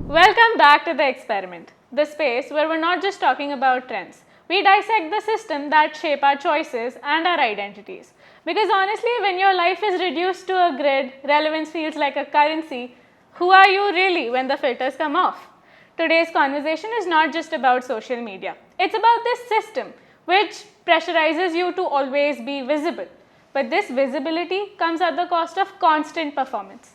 Welcome back to The Experiment, the space where we're not just talking about trends. We dissect the system that shape our choices and our identities. Because honestly, when your life is reduced to a grid, relevance feels like a currency. Who are you really when the filters come off? Today's conversation is not just about social media. It's about this system which pressurizes you to always be visible. But this visibility comes at the cost of constant performance.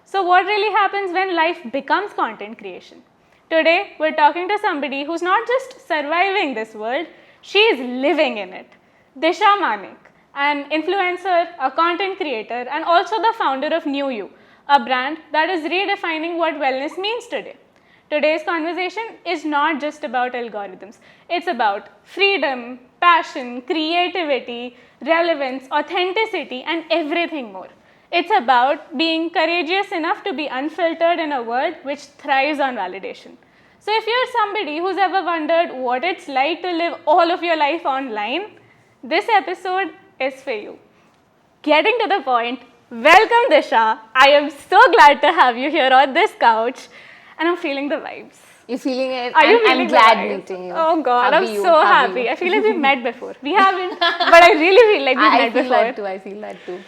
So, what really happens when life becomes content creation? Today, we're talking to somebody who's not just surviving this world, she is living in it. Disha Manik, an influencer, a content creator, and also the founder of New You, a brand that is redefining what wellness means today. Today's conversation is not just about algorithms, it's about freedom, passion, creativity, relevance, authenticity, and everything more. It's about being courageous enough to be unfiltered in a world which thrives on validation. So, if you're somebody who's ever wondered what it's like to live all of your life online, this episode is for you. Getting to the point, welcome Disha. I am so glad to have you here on this couch, and I'm feeling the vibes. You're feeling it? Are you feeling I'm glad the vibes? meeting you. Oh God, How I'm are you? so How are happy. you? I feel like we've met before. We haven't, but I really feel like we've I met feel before. that too. I feel that too.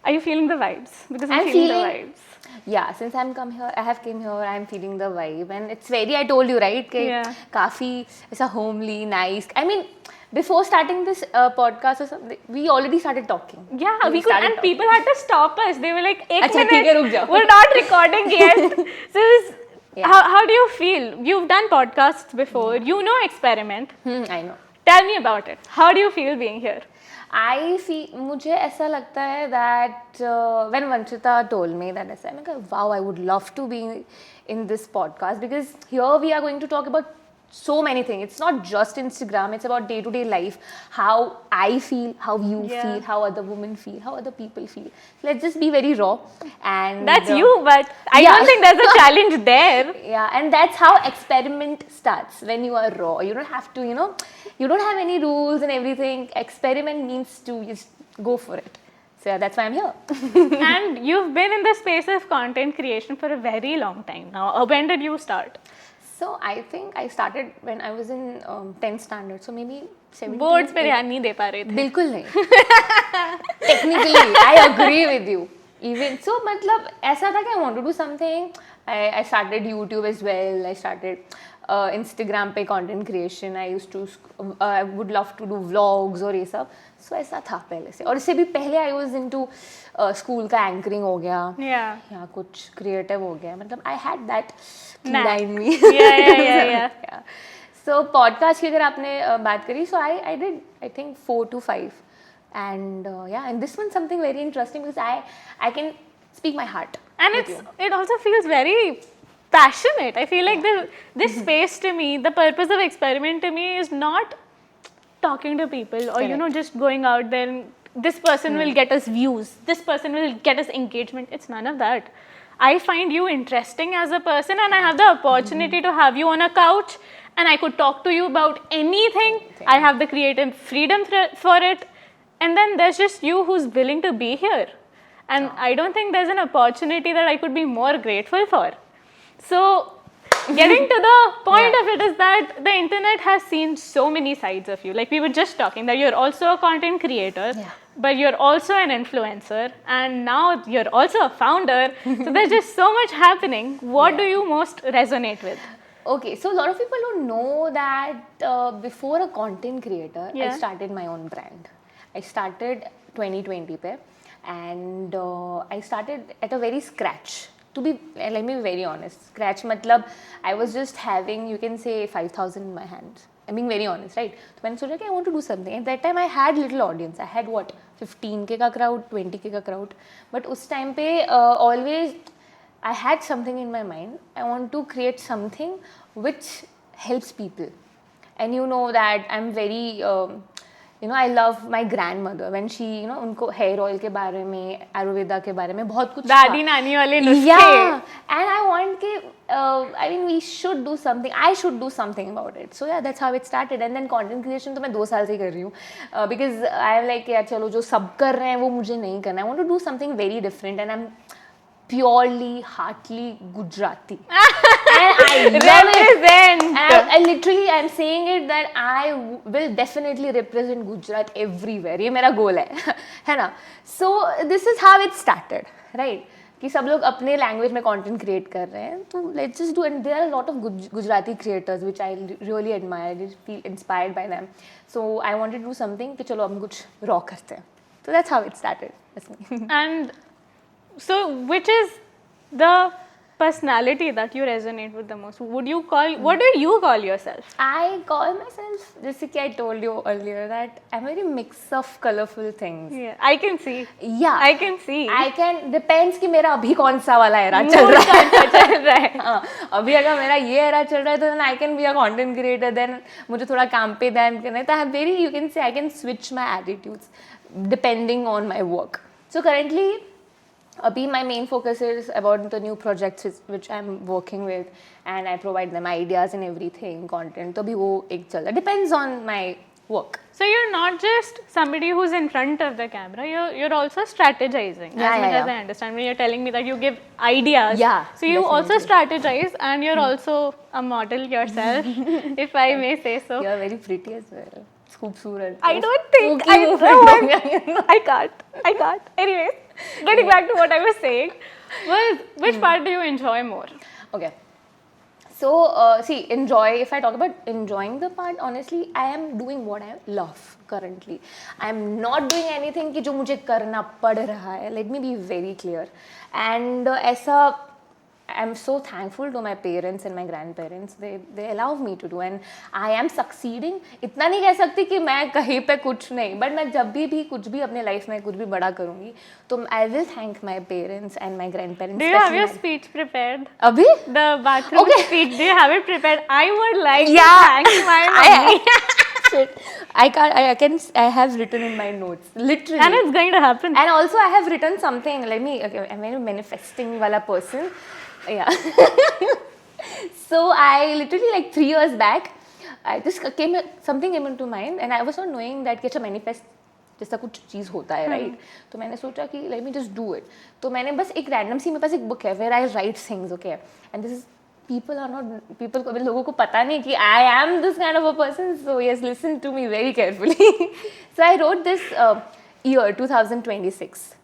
Are you feeling the vibes? Because I'm I'm feeling the feeling- vibes. Yeah, since I have came here, I'm feeling the vibe, and it's very. I told you right, कि Yeah. काफी ऐसा homely, nice. I mean, before starting this podcast or something, we already started talking. Yeah, we could, started and talking. people had to stop us. They were like, "एक अच्छा, minute, ठीक है, रुक जाओ." we're not recording yet." So, Yeah. how do you feel? You've done podcasts before. You know Experiment. I know. Tell me about it. How do you feel being here? I feel मुझे ऐसा लगता है that when Vanchita told me that ऐसा मैं कहा wow I would love to be in this podcast because here we are going to talk about so many things. It's not just Instagram. It's about day-to-day life, how I feel, how you Yeah. feel, how other women feel, how other people feel. Let's just be very raw and That's you, but I yeah. don't think there's a challenge there. Yeah, and that's how experiment starts when you are raw. You don't have to, you don't have any rules and everything. Experiment means to just go for it. So yeah, that's why I'm here. And you've been in the space of content creation for a very long time now. When did you start? So I think I started when I was in 10th standard. So maybe 17. Boards पे ध्यान नहीं दे पा रहे थे. बिल्कुल नहीं. Technically, I agree with you. Even so, मतलब ऐसा था कि I want to do something. I started YouTube as well. I started Instagram पे content creation. I would love to do vlogs और ये सब. So ऐसा था पहले से. और इससे भी पहले I was into school का anchoring हो गया. Yeah. या कुछ creative हो गया. मतलब I had that Knack. in me. Yeah. So podcast की अगर आपने बात करी, so I did I think 4 to 5. And and this one's something very interesting because I can speak my heart. And it also feels very passionate. I feel like this space to me, the purpose of Experiment to me is not talking to people or just going out there and this person will get us views, this person will get us engagement. It's none of that. I find you interesting as a person and I have the opportunity to have you on a couch and I could talk to you about anything. I have the creative freedom for it. And then there's just you who's willing to be here. And I don't think there's an opportunity that I could be more grateful for. So, getting to the point of it is that the internet has seen so many sides of you. Like we were just talking that you're also a content creator, but you're also an influencer, and now you're also a founder. So there's just so much happening. What do you most resonate with? Okay, so a lot of people don't know that before a content creator, I Yeah. started my own brand. I started 2020 pe, and I started at a very scratch. Let me be very honest. Scratch matlab, I was just having, you can say 5,000 in my hands. I'm being very honest, right? So when I said, okay, I want to do something. At that time, I had little audience. I had what? 15K ka crowd, 20K ka crowd. But us time pe, always, I had something in my mind. I want to create something which helps people. And you know that I'm very... I love my grandmother when she, उनको hair oil के बारे में, Ayurveda के बारे में बहुत कुछ दादी नानी वाले नुस्खे. Yeah, and I want we should do something. I should do something about it. So yeah, that's how it started. And then content creation तो मैं 2 साल से ही कर रही हूँ because I am like यार चलो जो सब कर रहे हैं वो मुझे नहीं करना. I want to do something very different and I'm purely, heartily Gujarati. And I love it. And I literally, I'm saying it that I will definitely represent Gujarat everywhere. ये मेरा goal है ना? So this is how it started, right? कि सब लोग अपने language में content create कर रहे हैं, तो let's just do. And there are lot of Gujarati creators which I really admire, feel inspired by them. So I wanted to do something कि चलो हम कुछ रॉ करते हैं. So that's how it started. And so, which is the personality that you resonate with the most? What do you call yourself? I call myself, just like I told you earlier, that I'm a very mix of colorful things. Yeah, I can see. Yeah, I can see. I can, depends कि मेरा अभी कौन सा वाला era चल रहा है. हाँ, अभी अगर मेरा ये एरा चल रहा है तो then I can be a content creator. Then मुझे थोड़ा काम पे ध्यान करना है, तो I have very, you can say, I can switch my attitudes depending on my work. So currently, abhi my main focus is about the new projects which I'm working with, and I provide them ideas and everything, content. तो अभी वो एक चल रहा है. Depends on my work. So you're not just somebody who's in front of the camera. You're also strategizing. As much as I understand, when you're telling me that you give ideas. Yeah. So you also strategize, and you're also a model yourself, if I may say so. You're very pretty as well. खूबसूरत. I don't think I can't. Anyways, getting back to what I was saying, which part do you enjoy more? Okay. So, see, enjoy, if I talk about enjoying the part, honestly, I am doing what I love currently. I am not doing anything कि जो मुझे करना पड़ रहा है. Let me be very clear. And ऐसा, I'm so thankful to my parents and my grandparents. They allow me to do, and I am succeeding. इतना नहीं कह सकती कि मैं कहीं पे कुछ नहीं, but मैं जब भी कुछ भी अपने लाइफ में कुछ भी बड़ा करूँगी, तो I will thank my parents and my grandparents. Do you have your speech prepared? अभी? The bathroom speech. Do you have it prepared? I would like to thank my mommy. Shit. I have written in my notes, literally. And it's going to happen. And also I have written something, okay, I'm a very manifesting wala person. Yeah. So I literally, like 3 years back, something came into mind, and I was not knowing that कि अच्छा manifest जैसा कुछ चीज़ होता है, right? तो मैंने सोचा कि let me just do it. तो मैंने बस एक random सी, मेरे पास एक book है where I write things, okay? And this is, लोगों को पता नहीं कि I am this kind of a person, so yes, listen to me very carefully. So I wrote this year 2026.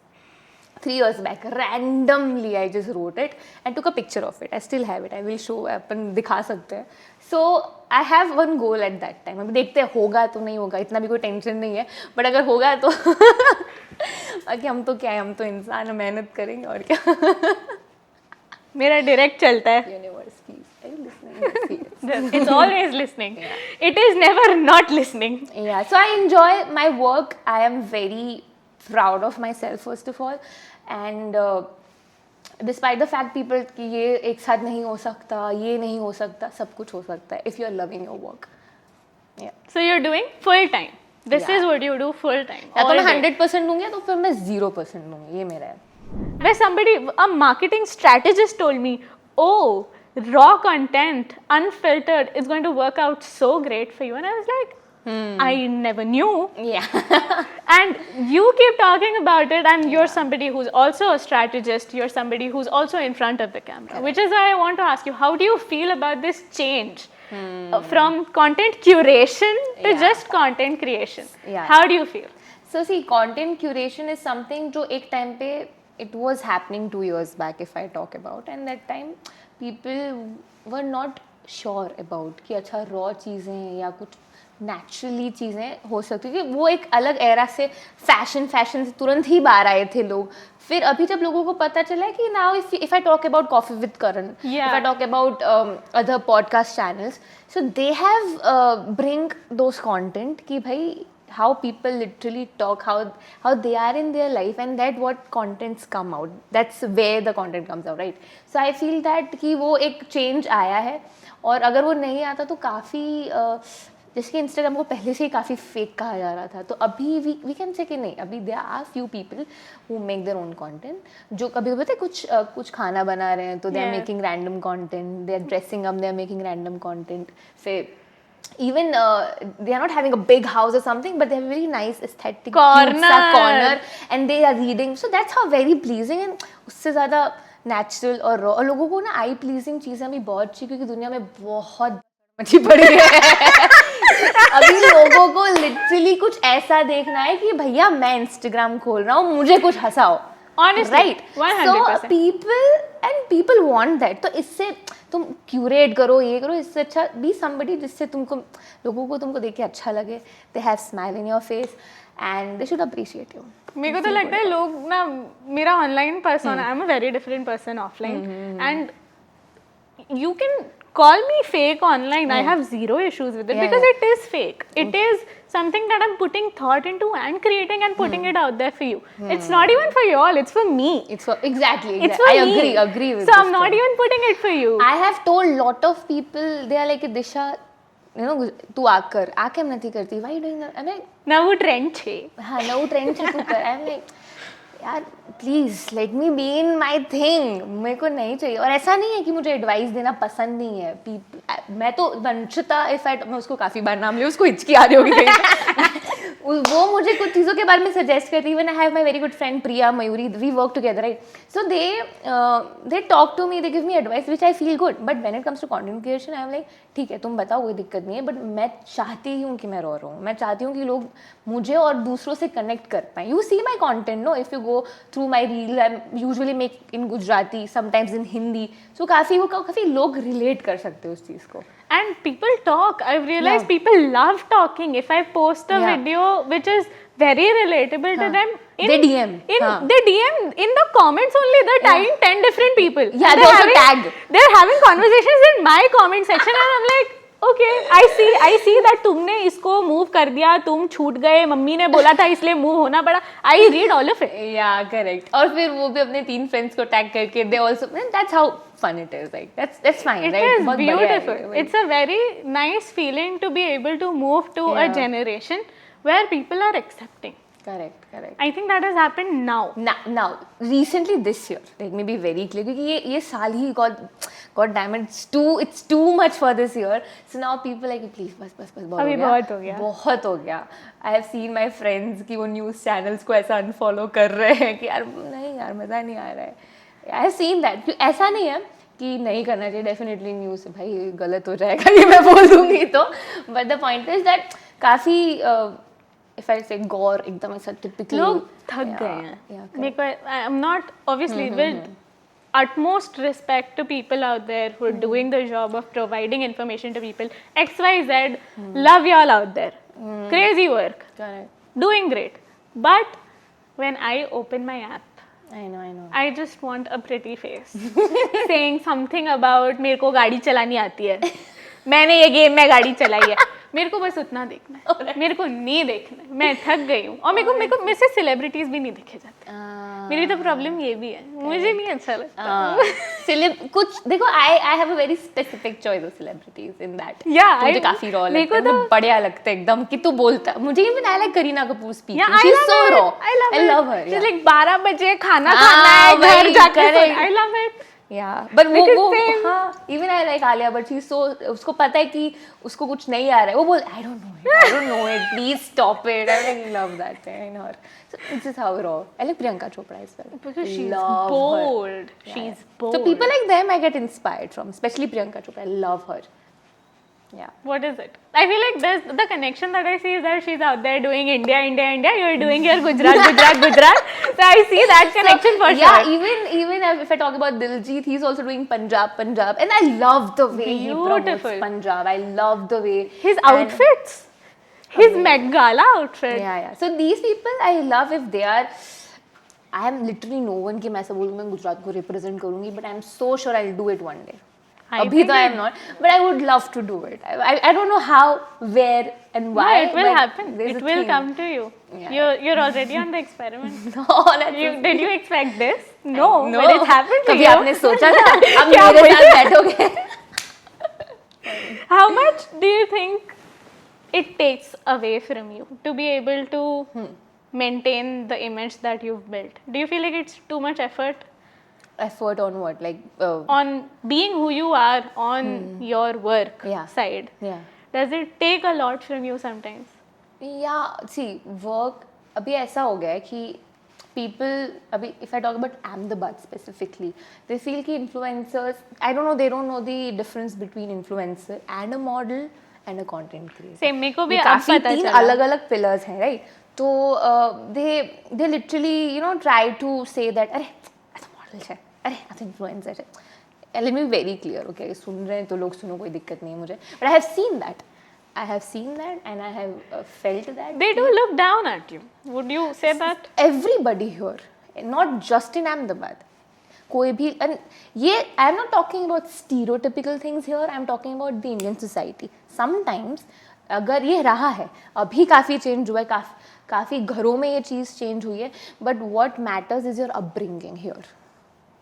3 years back, randomly I just wrote it and took a picture of it. I still have it. I will show, अपन दिखा सकते हैं. So I have one goal at that time. अभी देखते हैं होगा तो नहीं होगा, इतना भी कोई टेंशन नहीं है. But अगर होगा तो बाकी हम तो क्या है, हम तो इंसान मेहनत करेंगे और क्या. मेरा direct चलता है. Universe, please. Are you listening? It's always listening. Yeah. It is never not listening. Yeah. So I enjoy my work. I am very proud of myself first of all. And despite the fact people कि ये एक साथ नहीं हो सकता, ये नहीं हो सकता, सब कुछ हो सकता है if you are loving your work. Yeah. So you're doing full time. This is what you do full time. या तो मैं 100% दूंगी, तो फिर मैं 0% दूंगी. ये मेरा है. Where a marketing strategist told me, oh, raw content, unfiltered, is going to work out so great for you. And I was like, I never knew. Yeah. And you keep talking about it, and you're somebody who's also a strategist. You're somebody who's also in front of the camera, which is why I want to ask you, how do you feel about this change from content curation to just content creation? Yeah. How do you feel? So see, content curation is something जो एक time पे it was happening 2 years back if I talk about, and that time people were not sure about कि अच्छा raw चीज़ें या कुछ naturally चीज़ें हो सकती है. वो एक अलग एरा से फैशन से तुरंत ही बाहर आए थे लोग. फिर अभी जब लोगों को पता चला है कि now if I talk about coffee with Karan, if I talk about other podcast channels, so they have bring those content कि भाई how people literally talk, how they are in their life, and that what contents come out, that's where the content comes out, right? So I feel that कि वो एक change आया है. और अगर वो नहीं आता तो काफ़ी जैसे कि इंस्टाग्राम को पहले से ही काफ़ी फेक कहा जा रहा था, तो अभी वी कैन से कि नहीं, अभी there are few people who make their own content, जो कभी पता है कुछ खाना बना रहे हैं तो they are making random content, they are dressing up, they are making random content. फिर even they are not having a big house or something, but they have a very nice aesthetic corner and they are reading, so that's how very pleasing. And उससे ज़्यादा natural और raw. और लोगों को ना आई pleasing चीज़ें भी बहुत अच्छी, क्योंकि दुनिया में बहुत मच्छी पड़ी है। अभी लोगों को लिटरली कुछ ऐसा देखना है कि भैया मैं इंस्टाग्राम खोल रहा हूँ, मुझे कुछ हंसाओ, Honestly, right? 100%. So people want that. तो इससे तुम क्यूरेट करो, ये करो, इससे अच्छा बी समबडी जिससे तुमको, लोगों को तुमको देख के अच्छा लगे, they have smile in your face and they should appreciate you. मेरे को तो लगता है लोग ना, मेरा online person, I am a very different person offline, and you can call me fake online. I have zero issues with it because it is fake. It is something that I'm putting thought into and creating and putting it out there for you. It's not even for you all, it's for me. It's for, exactly. It's for I me. agree with so this I'm not thing. even putting it for you. I have told lot of people, they are like, Disha, you know, तू आकर आके नहीं करती, why you doing that? I'm like, ना वो trend छे, हाँ ना वो ट्रेंड से तू कर। I'm like, यार please let me be in my thing, मेरे को नहीं चाहिए। और ऐसा नहीं है कि मुझे एडवाइस देना पसंद नहीं है। मैं तो वंशिता, इफ आई, मैं उसको काफ़ी बार नाम लिया, उसको हिचकी आ रही होगी कहीं। वो मुझे कुछ चीज़ों के बारे में सजेस्ट करती है। When I have my very good friend Priya Mayuri, we work together, right? So they talk to me, they give me advice which I feel good, but when it comes to content creation I am like, ठीक है तुम बताओ, कोई दिक्कत नहीं है, but मैं चाहती हूँ कि मैं रो रहा हूँ, मैं चाहती हूँ कि लोग मुझे और दूसरों से कनेक्ट कर पाएँ। You see my content, no, if you go through my reel, I usually make in Gujarati, sometimes in Hindi, so काफ़ी लोग रिलेट कर सकते हो उस चीज़ को। and people talk. I've realized people love talking. If I post a video which is very relatable to them, they DM. They DM in the comments only. They're tagging 10 different people. Yeah, they also tag. They're having conversations in my comment section, and I'm like, okay, I see that तुमने इसको move कर दिया, तुम छूट गए, mummy ने बोला था इसलिए मूव होना पड़ा. I read all of it. Yeah, correct. और फिर वो भी अपने 3 फ्रेंड्स को टैग करके, they also, that's how fun it is. Like that's fine, it right? It is beautiful. It's a very nice feeling to be able to move to a generation where people are accepting. Correct. I think that has happened now. Recently this year, let me be very clear, क्योंकि ये साल ही God damn it, it's too much for this year. So now people like, please बस अभी बहुत हो गया. I have seen my friends कि वो news channels को ऐसा unfollow कर रहे हैं कि यार नहीं यार मज़ा नहीं आ रहा है. I have seen that. ऐसा नहीं है कि नहीं करना चाहिए, डेफिनेटली न्यूज़ भाई गलत हो जाएगा ये मैं बोल दूंगी तो, but the point is that काफ़ी इफ आई से गौर एकदम ऐसा टिपिकली लोग थक गए हैं। मेरे को आई am not obviously with utmost respect to people out there who are doing the job of providing information to people. XYZ, love y'all out there. Crazy work. Correct. Doing great. But when I open my app, I know. I just want a pretty face saying something about मेरे को गाड़ी चलानी आती है, मैंने ये game में गाड़ी चलाई है, मेरे को बस उतना देखना है, मेरे को नहीं देखना है, मैं थक गई हूँ। और मेरे से सेलिब्रिटीज भी नहीं दिखे जाते। मेरी तो प्रॉब्लम ये भी है, मुझे नहीं अच्छा लगता। कुछ देखो, I have a very specific choice of celebrities in that. मुझे काफी रॉ लगता है, मुझे बढ़िया लगता है एकदम कि तू बोलता। मुझे even I like Kareena Kapoor speaking, she is so raw, I love her. She is like 12 बजे खाना खाना है, घर जाके I love it. Yeah, but वो हाँ, even I like Alia, but she's so, उसको पता है कि उसको कुछ नहीं आ रहा है, वो बोल I don't know it, please stop it. I like love that in her. So this is how raw. I like Priyanka Chopra as well. Because she's bold. She's bold. So people like them I get inspired from, especially Priyanka Chopra. I love her. Yeah. What is it? I feel like there's the connection that I see is that she's out there doing India. You're doing your Gujarat. So I see that connection for sure. Yeah, even if I talk about Diljit, he's also doing Punjab, and I love the way he promotes Punjab. I love the way his outfits, his Met Gala outfit. Yeah. So these people I love if they are. I am literally no one कि मैं ऐसा बोलूँ मैं गुजरात को represent करूँगी, but I am so sure I'll do it one day. अभी तो I am not, but I would love to do it. I don't know how, where, and why. No, it will happen. It will come to you. Yeah. You're already on the experiment. No, did you expect this? No, but it happened to कभी you. आपने सोचा था अब मेरे साथ बैठोगे? How much do you think it takes away from you to be able to maintain the image that you've built? Do you feel like it's too much effort? Effort on what? Like on being who you are on your work side. Yeah. Does it take a lot from you sometimes? Yeah, see, work अभी ऐसा हो गया है कि people, abhi, if I talk about Ahmedabad specifically, they feel कि influencers, I don't know, they don't know the difference between influencer and a model and a content creator. Same, मेरे को भी ये अब काफी पता 3 चला. अलग-अलग pillars हैं, right? तो they literally, you know, try to say that अरे ऐसा model है, अरे ऐसा influencer है. Let me be very clear, okay? सुन रहे हैं तो लोग सुनो, कोई दिक्कत नहीं है मुझे. But I have seen that. I have seen that and I have felt that. They do look down at you. Would you say that? Everybody here, not just in Ahmedabad. कोई भी, and ये I am not talking about stereotypical things here. I am talking about the Indian society. Sometimes अगर ये रहा है, अभी काफ़ी change हुआ है, काफ़ी घरों में ये चीज़ चेंज हुई है. But what matters is your upbringing here.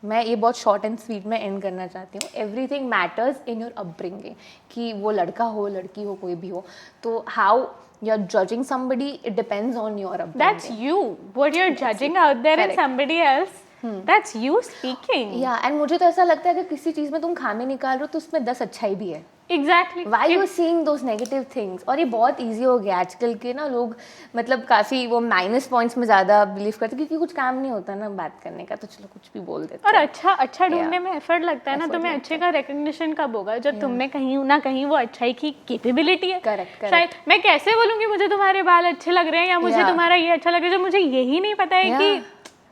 मैं ये बहुत शॉर्ट एंड स्वीट में एंड करना चाहती हूँ. Everything matters in your upbringing, कि वो लड़का हो, लड़की हो, कोई भी हो. तो how you are judging somebody, it depends on your upbringing. That's you. What you're judging out there in somebody else, that's you speaking. या एंड मुझे तो ऐसा लगता है कि किसी चीज़ में तुम खामी निकाल रहे हो तो उसमें 10 अच्छाई भी है. Exactly. Why you seeing those negative things? और ये बहुत easy हो गया आजकल के ना, लोग मतलब काफ़ी वो माइनस पॉइंट्स में ज़्यादा बिलीव करते हैं, क्योंकि कुछ काम नहीं होता ना बात करने का, तो चलो कुछ भी बोल देते और हैं. अच्छा ढूंढने में एफर्ट लगता है ना. तुम्हें अच्छे का रिकग्निशन कब होगा? जब तुमने कहीं ना कहीं वो अच्छाई की कैपेबिलिटी है. Correct. शायद मैं कैसे बोलूँगी मुझे तुम्हारे बाल अच्छे लग रहे हैं या मुझे तुम्हारा ये अच्छा लग रहा है, जब मुझे यही नहीं पता है कि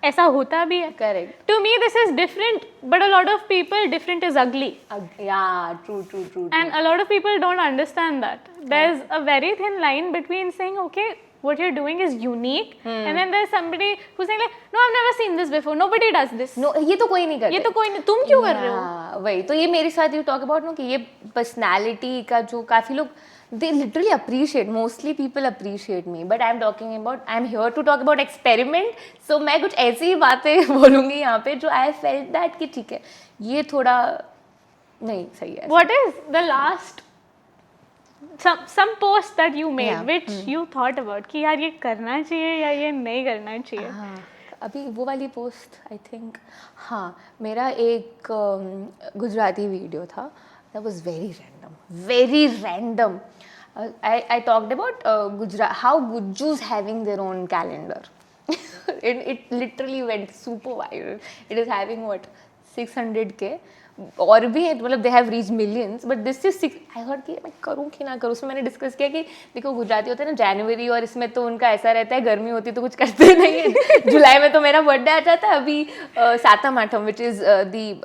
ऐसा होता भी है. Correct. To me this is different, but a lot of people, different is ugly. Yeah, true. And a lot of people don't understand that. There's a very thin line between saying, okay, what you're doing is unique, and then there's somebody who's saying like, no, I've never seen this before, nobody does this. No, ये तो कोई नहीं करता. ये तो कोई नहीं, तुम क्यों कर रहे हो? वही तो, ये मेरे साथ यू टॉक अबाउट नो कि ये पर्सनालिटी का जो काफ़ी लोग, they literally appreciate, mostly people appreciate me, but I'm talking about, I'm here to talk about experiment, so मैं कुछ ऐसी ही बातें बोलूँगी यहाँ पे जो I felt that कि ठीक है, ये थोड़ा नहीं सही है. What is the last some post that you made which you thought about कि यार ये करना चाहिए या ये नहीं करना चाहिए? हाँ, अभी वो वाली पोस्ट आई थिंक, हाँ, मेरा एक गुजराती वीडियो था. That was very random. I talked about Gujarat, how Gujjus having their own calendar. It literally went super viral. It is having what, 600K. और भी है, मतलब they have reach millions, but this is 6. I heard कि मैं करूँ कि ना करूँ. उसमें मैंने डिस्कस किया कि देखो गुजराती होता है ना जनवरी, और इसमें तो उनका ऐसा रहता है, गर्मी होती तो कुछ करते नहीं है. जुलाई में तो मेरा बर्थडे आ जाता है. अभी 7th-8th which is the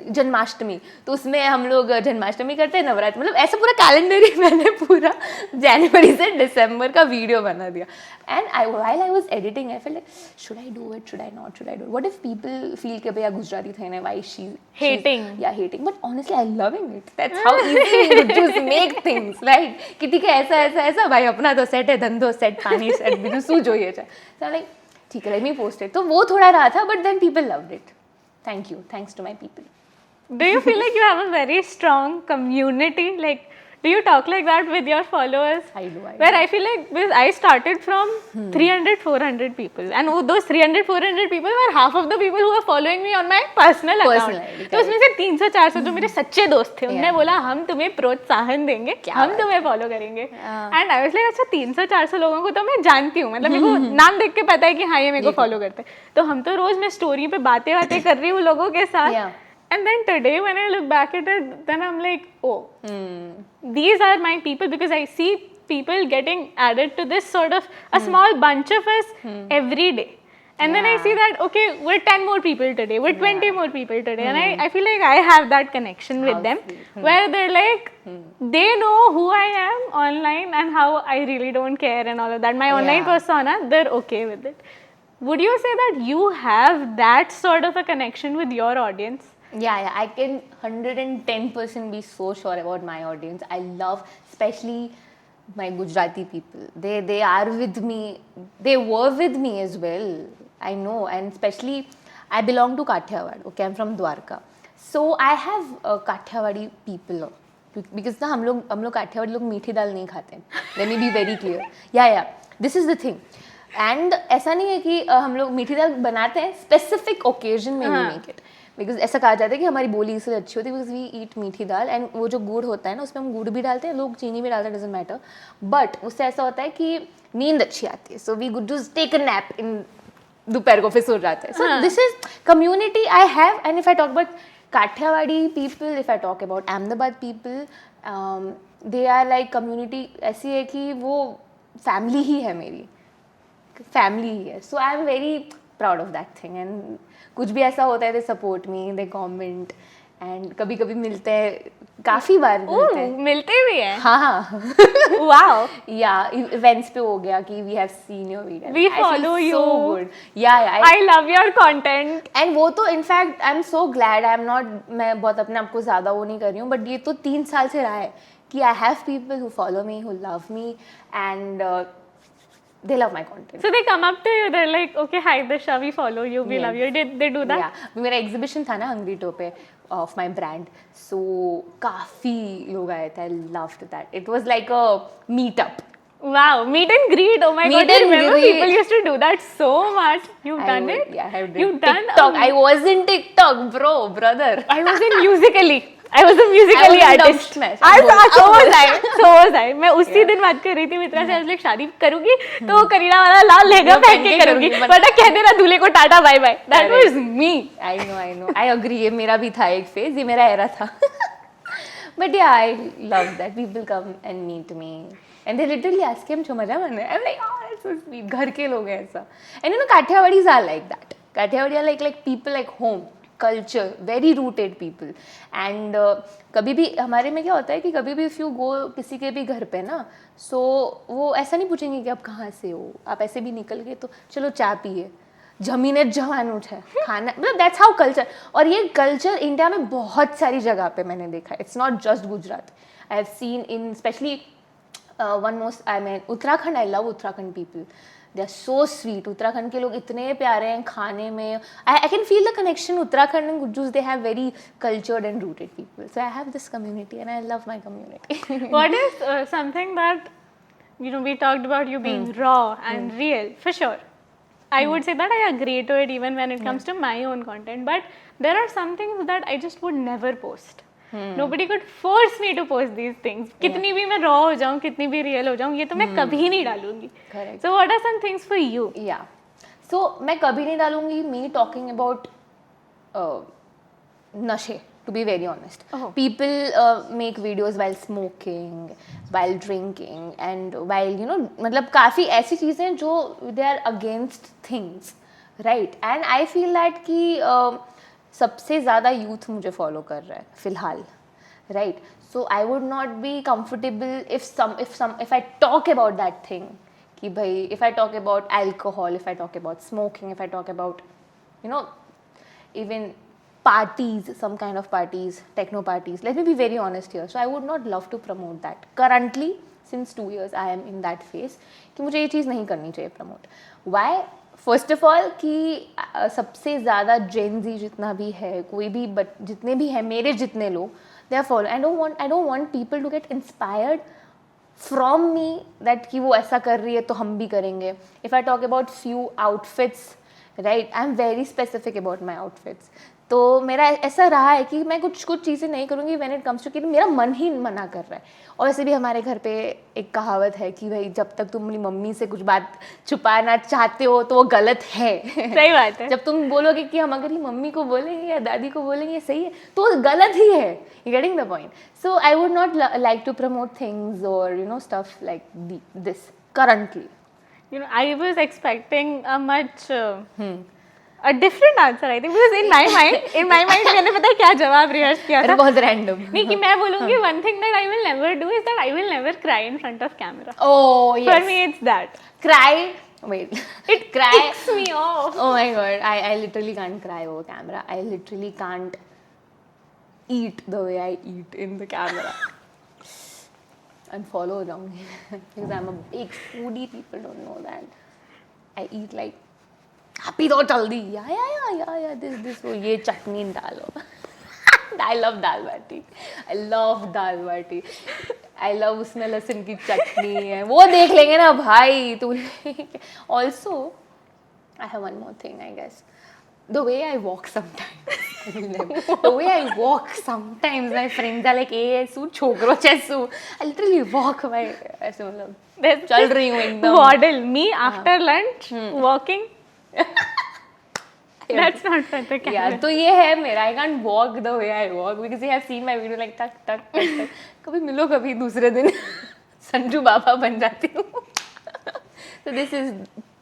Janmashtami, तो उसमें हम लोग जन्माष्टमी करते हैं, नवरात्र, मतलब ऐसा पूरा कैलेंडर ही मैंने पूरा जनवरी से दिसंबर का वीडियो बना दिया. And while I was editing, I felt like, should I do it, should I not, what if people feel कि भैया गुजराती थे ना, why she hating. Yeah, hating. But honestly, I'm loving it. That's how easy we just make things, right? कि ठीक है, ऐसा भाई अपना तो सेट है, धंधो सेट, पानी सेट, बिजू सू जो ये चाहिए. So I'm like, ठीक है, let me post it. तो वो थोड़ा रहा था, but then people loved it. Thank you. Thanks to my people. Do you feel like you have a very strong community? Like, do you talk like that with your followers? I do. Where I feel like, because I started from 300-400 people, and those 300-400 people were half of the people who are following me on my personal account. तो उसमें से 300-400 जो मेरे सच्चे दोस्त थे, उन्होंने बोला हम तुम्हें प्रोत्साहन देंगे, हम तुम्हें फॉलो करेंगे. And I was like, अच्छा 300-400 लोगों को तो मैं जानती हूँ, मतलब मेरे को नाम देख के पता है कि हाँ ये मेरे को फॉलो करते हैं. तो हम तो रोज मैं स्टोरी पे बातें कर रही हूँ लोगों के साथ. And then today when I look back at it, then I'm like, oh, these are my people, because I see people getting added to this sort of a small bunch of us every day. And then I see that, okay, we're 10 more people today, we're 20 more people today. And I feel like I have that connection with them, where they're like, they know who I am online and how I really don't care and all of that. My online persona, they're okay with it. Would you say that you have that sort of a connection with your audience? Yeah, I can 110% be so sure about my audience. I love, especially my Gujarati people. They are with me. They were with me as well. I know, and especially I belong to Kathiawad. Okay, I'm from Dwarka, so I have Kathiawadi people. Because ना हम लोग काठियावाड़ी लोग मीठी दाल नहीं खाते. Let me be very clear. Yeah. This is the thing. And ऐसा नहीं है कि हम लोग मीठी दाल बनाते हैं, specific occasion में we make it. बिकॉज ऐसा कहा जाता है कि हमारी बोली इसलिए अच्छी होती है बिकॉज वी ईट मीठी दाल. एंड वो जो गुड़ होता है ना, उसमें हम गुड़ भी डालते हैं, लोग चीनी भी डालते हैं, डजंट मैटर. बट उससे ऐसा होता है कि नींद अच्छी आती है. So we good just take a nap in दोपहर को फिर सो जाता है. So this is community I have. And if I talk about Kathiawadi people, if I talk about Ahmedabad people, they are like community ऐसी है कि वो family ही है मेरी, family ही है. So I am very proud of that thing. And कुछ भी ऐसा होता है they support me, they comment. And कभी कभी मिलते हैं, काफी बार मिलते हैं. मिलते भी हैं. हाँ. वाओ. या इवेंट्स पे हो गया कि we have seen your video, we follow you. So good. Yeah I love your content. And वो तो in fact I am so glad. I am not, मैं बहुत अपने आप को ज़्यादा वो नहीं कर रही हूँ, बट ये तो 3 साल से रहा है कि I have people who follow me, who love me, and they love my content. So they come up to you, they're like, okay, hi Disha, we follow you, we love you. Did they do that? Yeah. मेरा exhibition था ना hungry पे of my brand, so काफ़ी लोग आए थे. I loved that. It was like a meetup. Wow, meet and greet. Oh my god, I remember people used to do that so much. You've done it? Yeah, I have done. You've done TikTok. I was in TikTok, brother. I was in Musical.ly. I was a Musical.ly artist. So was I. मैं उसी दिन बात कर रही थी मित्रा से, like शादी करूंगी तो करीना वाला लाल लहंगा पहन के करूंगी, वरना कह देना दूल्हे को tata bye bye. That was me. I know. I agree. ये मेरा भी था एक फेज, ये मेरा एरा था. But yeah, I love that people come and meet me. And they literally ask him, "चो मजा मन है?" I'm like, "Oh, that's so sweet." घर के लोग हैं ऐसा. And you know, Kathiawadis are like that. Kathiawadi are like people like home. Culture, very rooted people. And कभी भी हमारे में क्या होता है कि कभी भी इफ़ यू गो किसी के भी घर पे ना, सो वो ऐसा नहीं पूछेंगे कि आप कहाँ से हो, आप ऐसे भी निकल गए तो चलो चाय पिए, जमीने जवान उठे खाना, मतलब दैट्स हाउ कल्चर. और ये कल्चर इंडिया में बहुत सारी जगह पे मैंने देखा है. It's not just Gujarat. I have seen in specially one most, I mean Uttarakhand. I love Uttarakhand people. They are so sweet. Uttarakhand के लोग इतने प्यारे हैं खाने में. I can feel the connection. Uttarakhand and Gujus, they have very cultured and rooted people. So I have this community and I love my community. What is something that, you know, we talked about you being raw and real, for sure. I would say that I agree to it even when it comes to my own content. But there are some things that I just would never post. Nobody could force me to post these things. कितनी भी मैं raw हो जाऊँ, कितनी भी real हो जाऊँ, ये तो मैं कभी नहीं डालूंगी. Correct. So what are some things for you? Yeah. So मैं कभी नहीं डालूंगी me talking about नशे. To be very honest, people make videos while smoking, while drinking, and while, you know, मतलब काफ़ी ऐसी चीज़ें जो they are against things, right? And I feel that कि सबसे ज़्यादा यूथ मुझे फॉलो कर रहा है फिलहाल, right? So I would not be comfortable if I talk about that thing कि भाई, if I talk about alcohol, if I talk about smoking, if I talk about, you know, even parties, some kind of parties, techno parties. Let me be very honest here. So I would not love to promote that. Currently, since 2 years, I am in that phase कि मुझे ये चीज़ नहीं करनी चाहिए promote. Why? First of all कि सबसे ज़्यादा जेन जी जितना भी है, कोई भी, बट जितने भी हैं मेरे जितने लोग, they are follow. I don't want people to get inspired from me that कि वो ऐसा कर रही है तो हम भी करेंगे. If I talk about few outfits, right, I am very specific about my outfits. तो मेरा ऐसा रहा है कि मैं कुछ चीज़ें नहीं करूँगी व्हेन इट कम्स टू कि मेरा मन ही मना कर रहा है. और वैसे भी हमारे घर पे एक कहावत है कि भाई जब तक तुम अपनी मम्मी से कुछ बात छुपाना चाहते हो तो वो गलत है. सही बात है. जब तुम बोलोगे कि हम अगर ही मम्मी को बोलेंगे या दादी को बोलेंगे सही है, तो वो गलत ही है. You getting the point? So I would not like to promote things और you know stuff like this currently. You know, I was expecting a much a different answer, I think, because in my mind मैंने पता है क्या जवाब rehearse किया था. बहुत random. नहीं कि मैं बोलूँगी one thing that I will never do is that I will never cry in front of camera. Oh yes. For me it's that. Cry. Wait. It cry. ticks me off. Oh my god. I literally can't cry over camera. I literally can't eat the way I eat in the camera. Unfollow जाऊँगी because I'm a big foodie. People don't know that. I eat like happy तो जल्दी या this वो ये चटनी डालो. I love dal baati. I love dal baati. I love उसमें लहसुन की चटनी है, वो देख लेंगे ना भाई. तो also I have one more thing, I guess. The way I walk sometimes. The way I walk sometimes, my friends are like, "Hey, सू छोकरो चेसू." I literally walk my ऐसे मतलब चल रही हूँ एकदम. Waddle. Me after lunch walking. Let's not put the camera. Yeah, तो ये है मेरा. I can't walk the way I walk because you have seen my video like टक टक टक टक. कभी मिलो कभी दूसरे दिन संजू बाबा बन जाती हूँ. So this is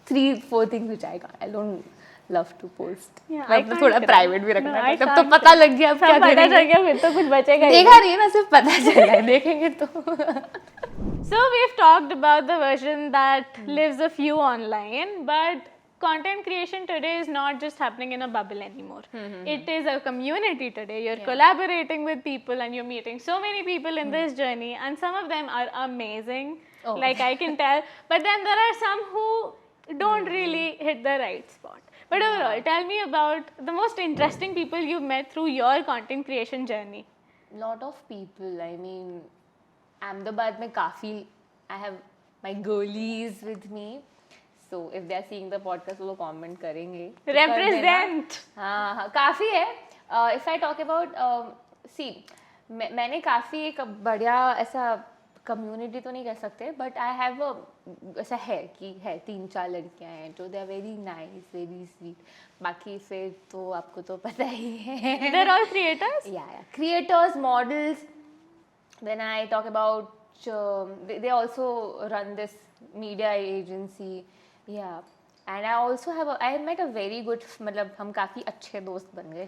3-4 things which I don't love to post. Yeah, I अब can't थोड़ा cry. प्राइवेट भी No, रखना I है. तब तो can't पता लग गया अब क्या सब पता करेंगे. चल गया फिर तो कुछ बचेगा ही देखा नहीं है ना, सिर्फ पता चला है. देखेंगे तो. So we've talked about the version that lives a few online, but content creation today is not just happening in a bubble anymore. It is a community today. You're collaborating with people and you're meeting so many people in this journey, and some of them are amazing, Oh. like I can tell, but then there are some who don't really hit the right spot. But overall, tell me about the most interesting people you've met through your content creation journey. Lot of people. I mean, Ahmedabad में काफी. I have my girlies with me. So if they are seeing the podcast, वो comment करेंगे. तो कर देना. Represent. हाँ हाँ काफी है. If I talk about see, मैंने काफी एक बढ़िया ऐसा कम्युनिटी तो नहीं कह सकते, बट आई हैव ऐसा है कि है 3-4 लड़कियां हैं जो they are very nice, very sweet. बाकी फिर तो आपको तो पता ही है. They're all creators? Yeah, creators, models. Then I talk about they also run this media agency. Yeah, and I have met a very good, मतलब हम काफी अच्छे दोस्त बन गए.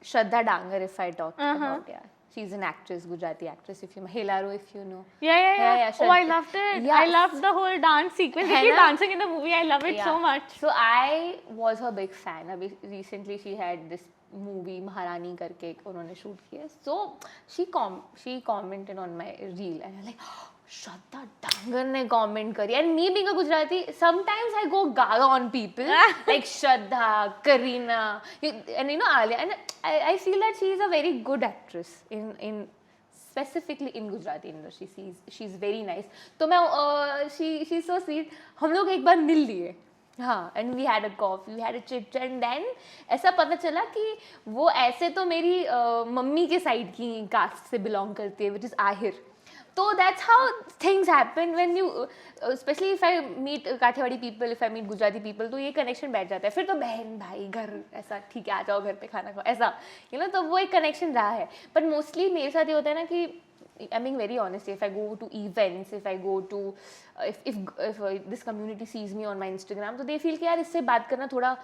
Shraddha Dangar, if I talk about, yeah. She's an actress, Gujarati actress, if you know. Helaro, if you know. Yeah. Oh, I loved it. Yeah. I loved the whole dance sequence. They है keep ना? dancing in the movie. I love it so much. So I was her big fan. अभी recently she had this movie महारानी करके उन्होंने shoot किया. So she commented on my reel and I'm like, Shraddha Dangar ने comment करी. And me being a Gujarati, sometimes I go gaga on people like Shraddha, Kareena, and you know Alia. And I feel that she is a very good actress in specifically in Gujarati industry. She's very nice. तो मैं she's so sweet. हम लोग एक बार मिल लिए. हाँ, and we had a coffee, we had a chit chat, and then ऐसा पता चला कि वो ऐसे तो मेरी मम्मी के साइड की कास्ट से बिलोंग करती है, which is Ahir. So that's how things happen when you, especially if I meet Kathiawadi people, if I meet Gujarati people, तो ये connection बैठ जाता है. फिर तो बहन भाई घर ऐसा ठीक है, आ जाओ घर पे खाना खाओ ऐसा, you know, तो वो एक connection रहा है. But mostly मेरे साथ ये होता है ना कि I'm being very honest. If I go to events, if I go to, if this community sees me on my Instagram, तो they feel कि यार इससे बात करना थोड़ा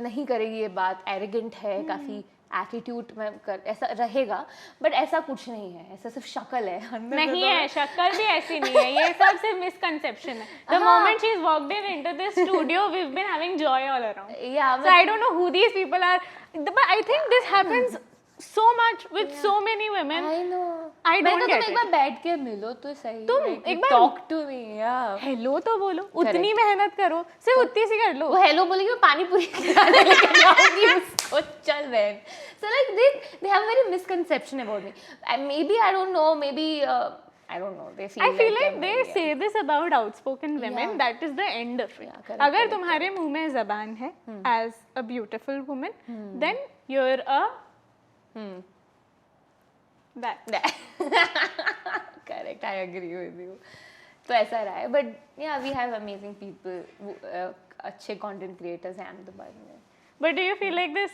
नहीं करेगी ये बात, arrogant है, काफी एटीट्यूड में कर ऐसा रहेगा, बट ऐसा कुछ नहीं है. ऐसा सिर्फ शक्ल है, नहीं है, शक्ल भी ऐसी नहीं है. ये सब सिर्फ मिसकंसेप्शन है. The moment she's walked into this studio, we've been having joy all around. Yeah, so I don't know who these people are, but I think this happens so much with so many women. I know. I don't get तुम एक बार बैठ के मिलो तो सही. तुम एक बार talk to me. Yeah. Hello तो बोलो, उतनी मेहनत करो, सिर्फ उतनी सी कर लो. वो हेलो बोलेगी, मैं पानी पूरी खाने लेके जाऊंगी उसको. चल बहन. So like they have a very misconception about me. And maybe I don't know. Maybe I don't know. They feel. I feel like they say this about outspoken women. That is the end of it. Yeah, correct, अगर तुम्हारे मुंह में ज़बान है, as a beautiful woman, then you're a that. Correct, I agree with you. तो ऐसा रहा है, but yeah, we have amazing people, अच्छे content creators हैं अहमदाबाद में. But do you feel like this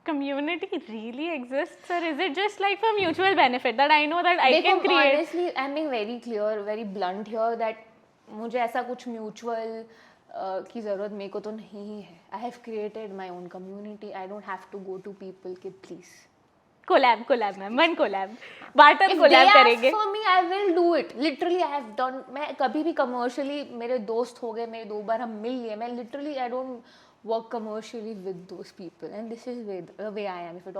community really exists, or is it just like for mutual benefit that I know that I can create? Honestly, I'm being very clear, very blunt here that मुझे ऐसा कुछ mutual की ज़रूरत मेरे को तो नहीं है. I have created my own community. I don't have to go to people कि please. collab ma'am, one collab, barter collab करेंगे. If they ask for me, I will do it. Literally, I have done. मैं कभी भी commercially मेरे दोस्त हो गए, मेरे 2 बार हम मिल लिए. मैं literally I don't work commercially with those people, and this is the way I am. If I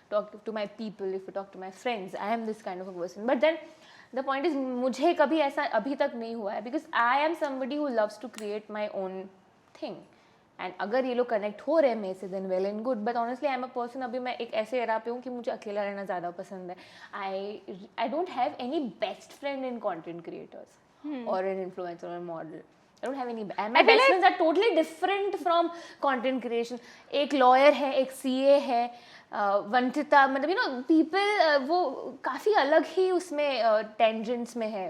talk to my people, if I talk to my friends, I am this kind of a person. But then the point is, मुझे कभी ऐसा अभी तक नहीं हुआ है, because I am somebody who loves to create my own thing. And अगर ये लोग कनेक्ट हो रहे हैं मेरे से, then well and good. But honestly I am a person, अभी मैं एक ऐसे एरा पे हूँ कि मुझे अकेला रहना ज़्यादा पसंद है. I don't have any best friend in content creators और एन इन्फ्लुएंसर और model. I don't have any. And my best friends are totally different from content creation. एक lawyer है, एक CA है, वंचिता, मतलब you know people वो काफ़ी अलग ही उसमें tangents में है.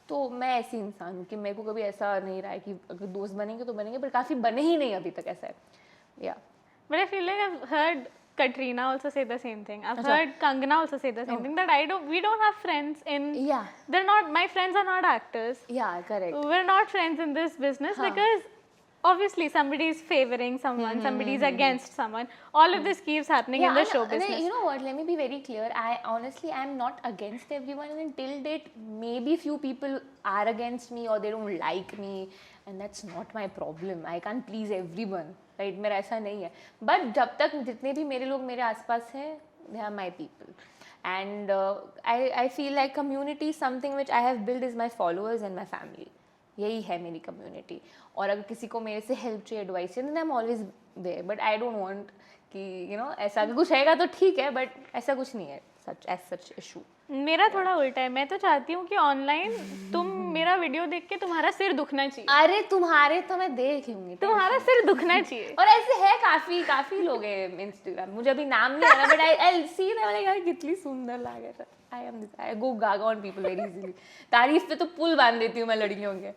तो मैं ऐसी इंसान हूँ कि मेरे को कभी ऐसा नहीं रहा है कि अगर दोस्त बनेंगे तो बनेंगे, पर काफ़ी बने ही नहीं अभी तक, ऐसा है या But I feel like I've heard Katrina also say the same thing. I've heard Kangana also say the same thing, that we don't have friends in. Yeah. They're not, my friends are not actors. Yeah, correct. We're not friends in this business because obviously somebody is favoring someone, somebody is against someone. All of this keeps happening in the show business. You know what? Let me be very clear. I'm not against everyone, and until date, maybe few people are against me or they don't like me, and that's not my problem. I can't please everyone, right? मेरा ऐसा नहीं है. But जब तक जितने भी मेरे लोग मेरे आसपास हैं, they are my people. And I feel like community is something which I have built is my followers and my family. यही है मेरी कम्युनिटी. और अगर किसी को मेरे से हेल्प चाहिए, एडवाइस चाहिए, then I'm always there. But I don't want कि you know ऐसा अगर कुछ रहेगा तो ठीक है, but ऐसा कुछ नहीं है such issue. मेरा थोड़ा उल्टा है. मैं तो चाहती हूँ कि ऑनलाइन तुम मेरा वीडियो देख के तुम्हारा सिर दुखना चाहिए. अरे तुम्हारे तो मैं देख लूंगी, तुम्हारा सिर दुखना चाहिए. और ऐसे है काफी लोग हैं इंस्टाग्राम, मुझे अभी नाम नहीं आ रहा, but I see that like यार कितनी सुंदर लगे. आई गो गागा ऑन पीपल वेरी इजीली. तारीफ पे तो पुल बांध देती हूँ मैं लड़कियों के.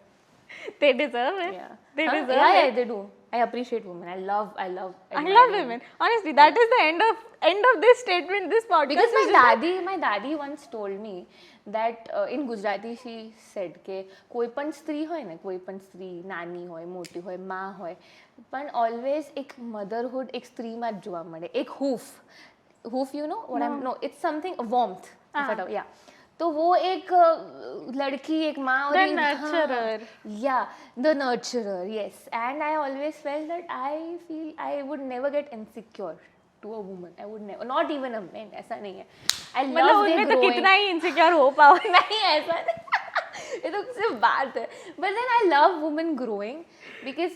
They deserve it. Yeah. They deserve it. Yeah, they do. I appreciate women. I love women. Honestly, that is the end of this statement, this podcast. Because my dadi once told me that in Gujarati she said કે કોઈ પણ સ્ત્રી હોય ને, કોઈ પણ સ્ત્રી નાની હોય, મોટી હોય, માં હોય, પણ always એક motherhood એક સ્ત્રીમાં જ જોવા મળે. એક hoof, you know what no, it's something warmth. Yeah. तो वो एक लड़की, एक माँ और the nurturer. The nurturer, yes. And I always felt that I would never get insecure to a woman. I would never, not even a man. ऐसा नहीं है. I love their growing. तो कितना ही insecure हो पाओ. नहीं ऐसा नहीं. ये तो सिर्फ बात है. But then I love women growing because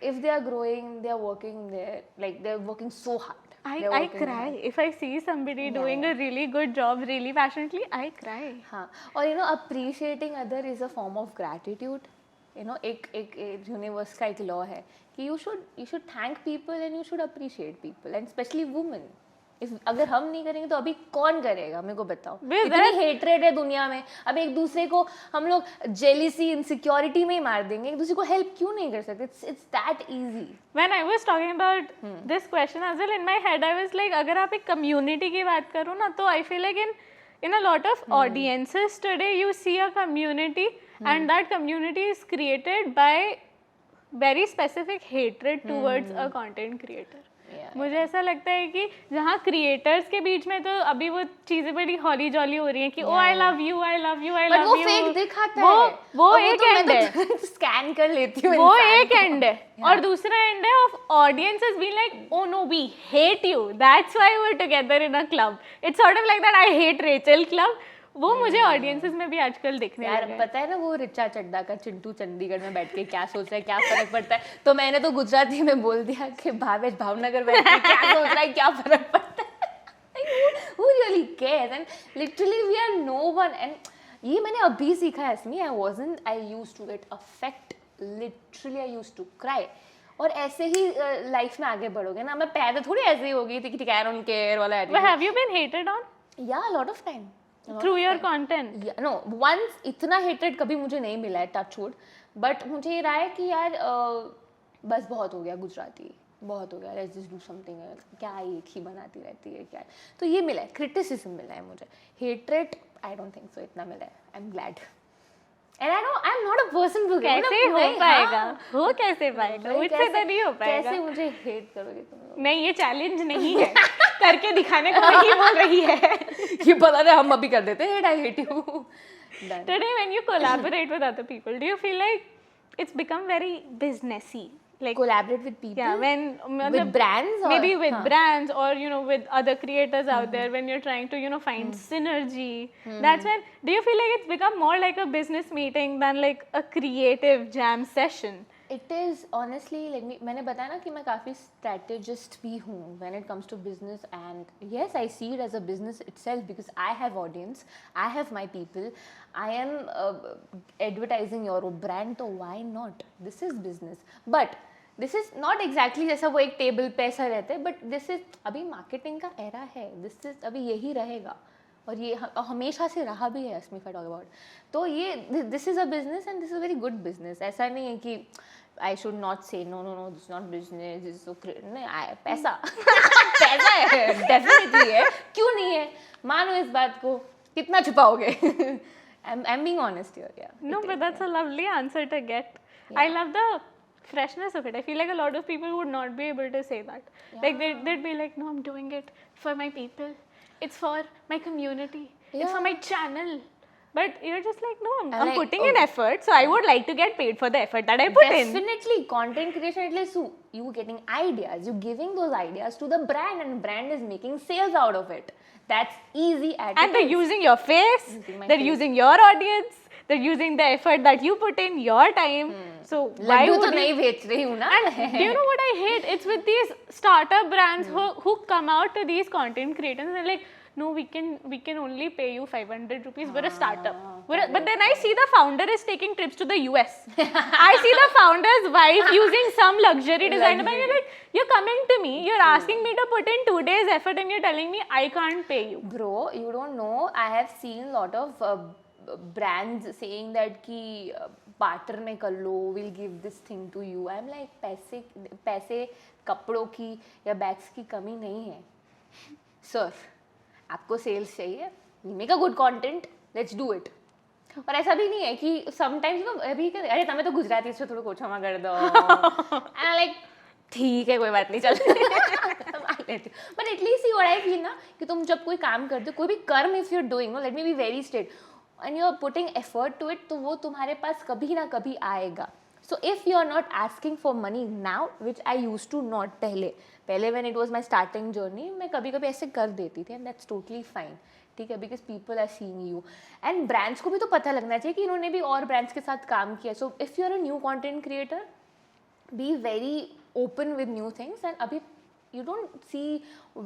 if they are growing, they are working. They're working so hard. I cry if I see somebody doing a really good job really passionately. I cry. हाँ. और you know appreciating other is a form of gratitude. You know एक universe का एक law है कि you should thank people and you should appreciate people, and especially women. अगर हम नहीं करेंगे तो अभी कौन करेगा, मेरे को बताओ. इतनी हेट्रेड है दुनिया में. अब एक दूसरे को हम लोग जेलिसी, इनसिक्योरिटी में ही मार देंगे. एक दूसरे को हेल्प क्यों नहीं कर सकते? It's that easy. When I was talking about this question as well, in my head I was like, अगर आप एक community की बात करो ना, तो I feel like in a lot of audiences today you see a community and that community is created by very specific hatred towards a content creator. मुझे ऐसा लगता है कि जहाँ क्रिएटर्स के बीच में तो अभी वो चीजें बड़ी हॉली जॉली हो रही हैं कि oh I love you I love you I love you. वो फेक दिखाता है. वो एक एंड है. स्कैन कर लेती हूँ. वो एक एंड है. और दूसरा एंड है of audiences being like oh no we hate you, that's why we are together in a club. It's sort of like that I hate Rachel club. वो मुझे ऑडियंसेस में भी आजकल दिखने लगा है. यार पता है ना वो रिचा चड्डा का चिंटू चंडीगढ़ में बैठ के क्या सोच रहा है, क्या फर्क पड़ता है. तो मैंने तो गुजराती में बोल दिया कि भावेश भावनगर बैठ के क्या सोच रहा है, क्या फर्क पड़ता है. Who really cares? And literally we are no one. And ये मैंने अभी सीखा है इसमें. I used to get affect. Literally I used to cry. और ऐसे ही लाइफ में आगे बढ़ोगे ना. मैं पैदा थोड़ी ऐसे ही हो गई थी कि care on care वाला. But have you been hated on? Yeah, a lot of time. Through your content? Yeah, no, once इतना hatred कभी मुझे नहीं मिला है, touch wood. But मुझे ये रहा है कि यार बस बहुत हो गया गुजराती, बहुत हो गया, let's just do something else. क्या एक ही बनाती रहती है क्या. तो ये मिला है, criticism मिला है मुझे. Hatred, I don't think so इतना मिला है. I'm glad. And I know I'm not a person who कैसे हो पाएगा, हो कैसे पाएगा, मुझसे तो नहीं हो पाएगा. कैसे मुझे hate करोगे तुम? नहीं, ये चैलेंज नहीं है. करके दिखाने को नहीं बोल रही है. ये पता नहीं, हम अभी कर देते हैं. I hate you. Today when you collaborate with other people, do you feel like it's become very businessy? Like collaborate with people? Yeah, when with brands? Or? Maybe with brands or you know with other creators out there, when you're trying to you know find synergy. That's when, do you feel like it's become more like a business meeting than like a creative jam session? It is honestly, मैंने बताया ना कि मैं काफ़ी strategist भी हूँ when it comes to business, and yes, I see it as a business itself because I have audience, I have my people, I am advertising your brand, तो why not? This is business, but this is not exactly जैसा वो एक table पे ऐसा रहता है, but this is अभी marketing का era है, this is अभी यही रहेगा. और ये हमेशा से रहा भी है अस्मी फैट ऑल अबाउट. तो ये this is a business and this is a very good business. ऐसा नहीं है कि I should not say no no no this not business this नहीं. पैसा पैसा है, डेफिनेटली है, क्यों नहीं है. मानो इस बात को, कितना छुपाओगे. I'm being honest here. Yeah. No, but that's a lovely answer to get. I love the freshness of it. I feel like a lot of people would not be able to say that. Like they'd be like, no, I'm doing it for my people. It's for my community. It's for my channel. But you're just like, no, I'm like, putting in effort, so I would like to get paid for the effort that I put in. Definitely, content creation at least you getting ideas, you giving those ideas to the brand, and brand is making sales out of it. That's easy at And they're using your face, they're using your audience, they're using the effort that you put in, your time. So why Laddu would तो नहीं बेच रही हूँ ना. And do you know what I hate? It's with these startup brands who come out to these content creators and they're like, no, we can only pay you 500 rupees. We're a startup. But then I see the founder is taking trips to the US. I see the founder's wife using some luxury designer. And you're like, you're coming to me, you're asking me to put in 2 days effort and you're telling me I can't pay you. Bro, you don't know. I have seen a lot of brands saying that कि barter में कर लो, we'll give this thing to you. I'm like, पैसे कपड़ों की या bags की कमी नहीं है. Sir, आपको सेल्स चाहिए, make a good content, let's do it. और ऐसा भी नहीं है कि समटाइम्स ना अभी अरे તમે તો ગુજરાતી છો થોડું ઓછામાં કરી દો. एंड लाइक ठीक है कोई बात नहीं चल संभाल लेती हूँ. But at least you I feel ना कि तुम जब कोई काम करते हो, कोई भी कर्म if you are doing, no let me be very straight, and you are putting effort to it, तो वो तुम्हारे पास कभी ना कभी आएगा. So if you are not asking for money now, which I used to not पहले when it was my starting journey, मैं कभी ऐसे कर देती थी, and that's totally fine. ठीक है, because people are seeing you, and brands को भी तो पता लगना चाहिए कि इन्होंने भी और brands के साथ काम किया. So if you are a new content creator, be very open with new things, and अभी you don't see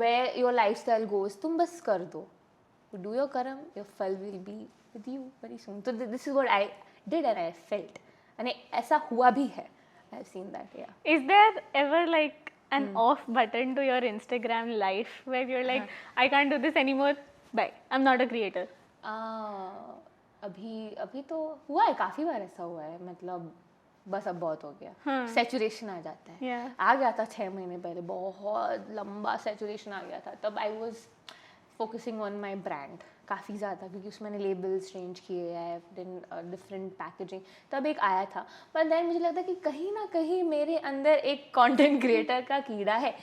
where your lifestyle goes. तुम बस कर दो, do your कर्म, your फल will be with you very soon. So this is what I did and I felt. And ऐसा हुआ भी है. I have seen that, yeah. Is there ever like an off button to your Instagram life where you're like, I can't do this anymore, bye, I'm not a creator? अभी तो हुआ है, काफ़ी बार ऐसा हुआ है. मतलब बस अब बहुत हो गया. सैचुरेशन आ जाता है. आ गया था 6 महीने पहले, बहुत लंबा सैचुरेशन आ गया था. तब I was focusing on my brand काफ़ी ज़्यादा, क्योंकि उसमें मैंने लेबल्स चेंज किए हैं, डिफरेंट पैकेजिंग, तब एक आया था. पर देन मुझे लगता है कि कहीं ना कहीं मेरे अंदर एक कंटेंट क्रिएटर का कीड़ा है.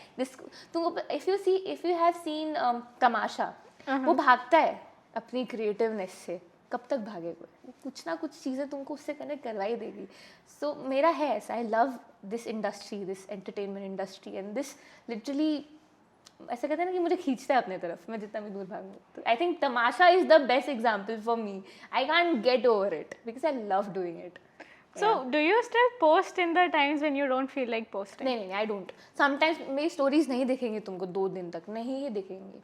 तुम इफ़ यू हैव सीन तमाशा, वो भागता है अपनी क्रिएटिवनेस से. कब तक भागेगा? कुछ ना कुछ चीज़ें तुमको उससे कनेक्ट करवा ही देगी. सो मेरा है ऐसा. I love this industry, this entertainment industry, and this literally ऐसा कहते हैं ना कि मुझे खींचता है अपने तरफ, मैं जितना भी दूर भागूँ. तो I think Tamasha is the best example for me. I can't get over it because I love doing it. So do you still post in the times when you don't feel like posting? नहीं, I don't. Sometimes मेरी stories नहीं दिखेंगी तुमको 2 दिन तक, नहीं ही दिखेंगी.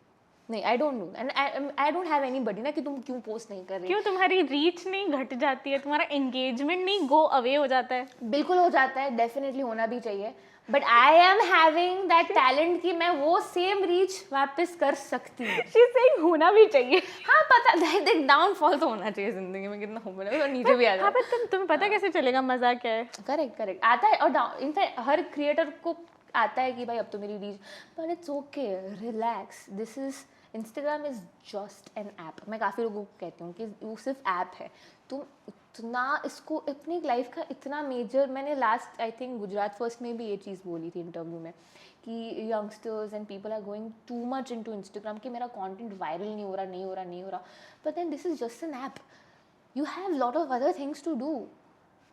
नहीं, I don't do. And I don't have anybody ना कि तुम क्यों पोस्ट नहीं कर रही. क्यों तुम्हारी रीच नहीं घट जाती है, तुम्हारा एंगेजमेंट नहीं गो अवे हो जाता है? बिल्कुल हो जाता है, डेफिनेटली होना भी चाहिए. But I am having that talent कि मैं वो सेम रीच वापस कर सकती हूँ. She's saying होना भी चाहिए. हाँ पता, देख डाउनफॉल तो होना चाहिए जिंदगी में, कितना हो बने तो नीचे भी आ जाए. हाँ पर तुम्हें पता कैसे चलेगा मजा क्या है? करेक्ट आता है. और इनफैक्ट हर क्रिएटर को आता है कि भाई अब तो मेरी reach, but it's okay, relax. This is Instagram is just an app. मैं काफ़ी लोगों को कहती हूँ कि वो सिर्फ ऐप है. तुम इतना इसको अपनी लाइफ का इतना मेजर, मैंने last I think Gujarat first में भी ये चीज़ बोली थी इंटरव्यू में कि youngsters and people are going too much into Instagram कि मेरा कंटेंट वायरल नहीं हो रहा. But then this is just an app. You have lot of other things to do,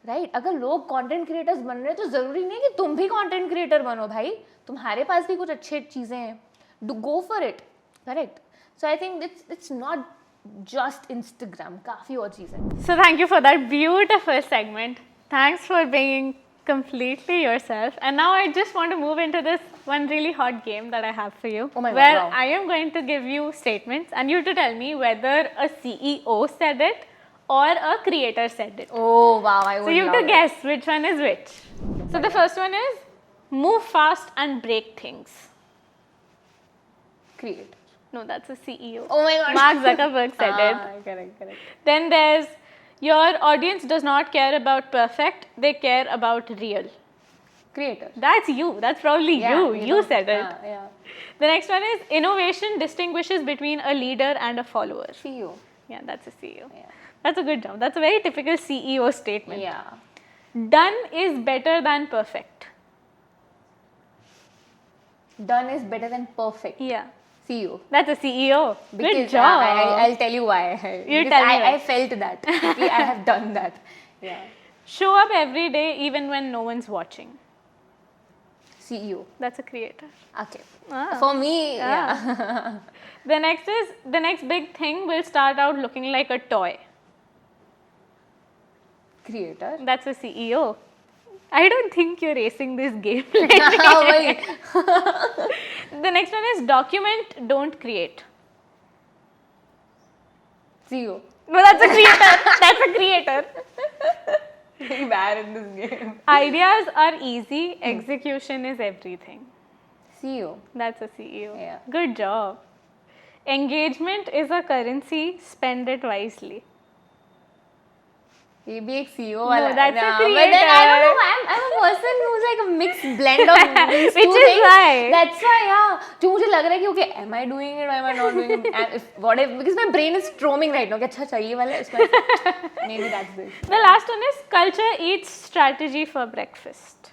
right? अगर लोग कंटेंट क्रिएटर्स बन रहे हैं तो ज़रूरी नहीं कि तुम भी कंटेंट क्रिएटर बनो भाई. तुम्हारे पास भी कुछ अच्छी चीज़ें हैं, do go for it. Correct. So I think it's not just Instagram, काफ़ी और चीज़ें. So thank you for that beautiful segment. Thanks for being completely yourself. And now I just want to move into this one really hot game that I have for you. Oh my God, where wow. I am going to give you statements and you to tell me whether a CEO said it or a creator said it. Oh wow, I would. So you have to love guess which one is which. So the first one is move fast and break things. Create. No, that's a CEO. Oh my God. Mark Zuckerberg said it. Correct. Then there's your audience does not care about perfect, they care about real. Creator. That's you. That's probably you. You said it. Yeah. The next one is innovation distinguishes between a leader and a follower. CEO. Yeah, that's a CEO. Yeah. That's a good job. That's a very typical CEO statement. Yeah. Done is better than perfect. Done is better than perfect. Yeah. CEO. That's a CEO. Because Good job. I'll tell you why. You Because tell me why. I felt that. I have done that. Yeah. Show up every day even when no one's watching. CEO. That's a creator. Okay. Ah. For me, yeah. The next big thing will start out looking like a toy. Creator. That's a CEO. I don't think you're racing this game. Wait. The next one is document, don't create. CEO. No, that's a creator. That's a creator. Very bad in this game. Ideas are easy, execution is everything. CEO. That's a CEO. Yeah. Good job. Engagement is a currency, spend it wisely. ये भी एक CEO वाला that's a But then I don't creator. know, I'm a person who's like a mixed blend of these Which two is things. why. That's why, yeah. जो मुझे लग रहा है कि okay, am I doing it or am I not doing it? And because my brain is storming right now. कि अच्छा चाहिए वाला है इसमें. Maybe that's this. The last one is culture eats strategy for breakfast.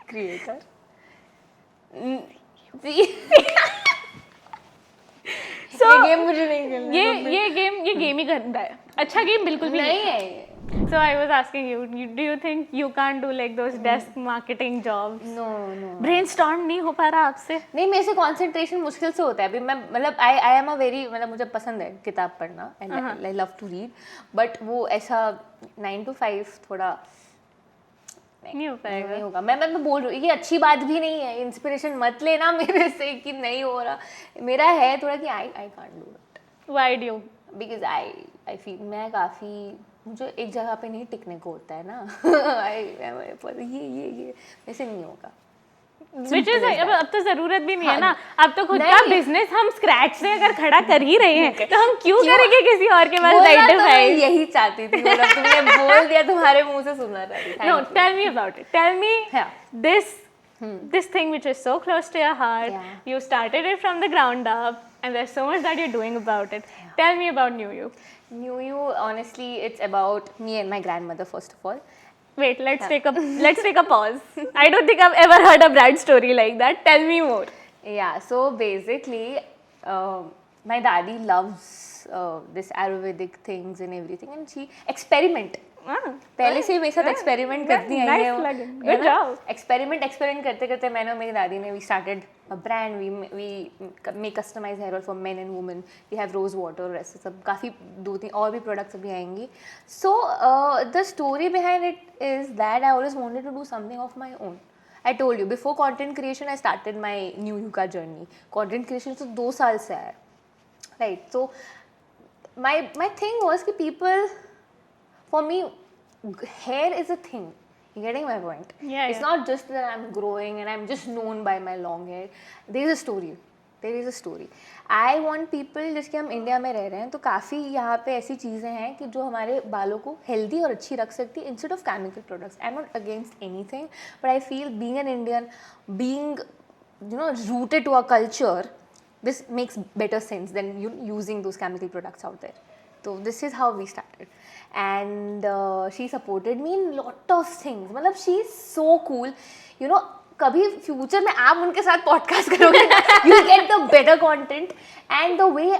Creator. So, ये game मुझे नहीं खेलना ये गेम ही गंदा है. अच्छा गेम बिल्कुल भी नहीं है. So I was asking you, do you think you can't do like those desk marketing jobs? No. Brainstorm नहीं हो पा रहा आपसे? नहीं, मेरे से कंसंट्रेशन मुश्किल से होता है. अभी मैं मतलब आई एम अ वेरी मतलब मुझे पसंद है किताब पढ़ना and I love to read, but वो ऐसा 9 to 5 थोड़ा नहीं हो पाएगा. नहीं होगा. मैं बोल रही हूँ ये अच्छी बात भी नहीं है. इंस्पिरेशन मत लेना मेरे से कि नहीं हो रहा. मेरा है थोड़ा कि I can't do it Why do you? Because I feel मैं काफ़ी मुझे एक जगह पे नहीं टिकने को होता है ना. ये ऐसे नहीं होगा. Which is अब तो जरूरत भी नहीं है ना. अब तो खुद का बिजनेस हम स्क्रैच से अगर खड़ा कर ही रहे हैं तो हम क्यों करेंगे किसी और के पास आइडेंटिफाई. यही चाहती थी. मतलब तुमने बोल दिया, तुम्हारे मुंह से सुना था. No, tell me about it. Tell me Yeah. this thing which is so close to your heart. Yeah. You started it from the ground up, and there's so much that you're doing about it. Tell me about New You. New You, honestly, it's about me and my grandmother first of all. Wait, let's take a pause. I don't think I've ever heard a bride story like that. Tell me more. Yeah, so basically, my daddy loves this Ayurvedic things and everything, and she experiment. पहले से ही मेरे साथ experiment करती आई है. Good job. Experiment करते करते मैंने और मेरी दादी ने we started a brand. We make customize hair oil for men and women. We have rose water, ऐसे सब काफ़ी 2-3 और भी प्रोडक्ट्स अभी आएंगी. So the story behind it is that I always wanted to do something of my own. I told you before content creation I started my New You का journey. Content creation तो 2 साल से है, right? So my thing was कि people, for me, hair is a thing. You getting my point? Yeah, It's not just that I'm growing and I'm just known by my long hair. There is a story. I want people, जैसे कि हम India में रह रहे हैं तो काफ़ी यहाँ पे ऐसी चीज़ें हैं कि जो हमारे बालों को हेल्दी और अच्छी रख सकती है instead of chemical products. I am not against anything, but I feel being an Indian, being rooted to our culture, this makes better sense than using those chemical products out there. So this is how we started, and she supported me in lot of things. मतलब she is so cool. कभी future में आप उनके साथ podcast करोगे you get the better content and the way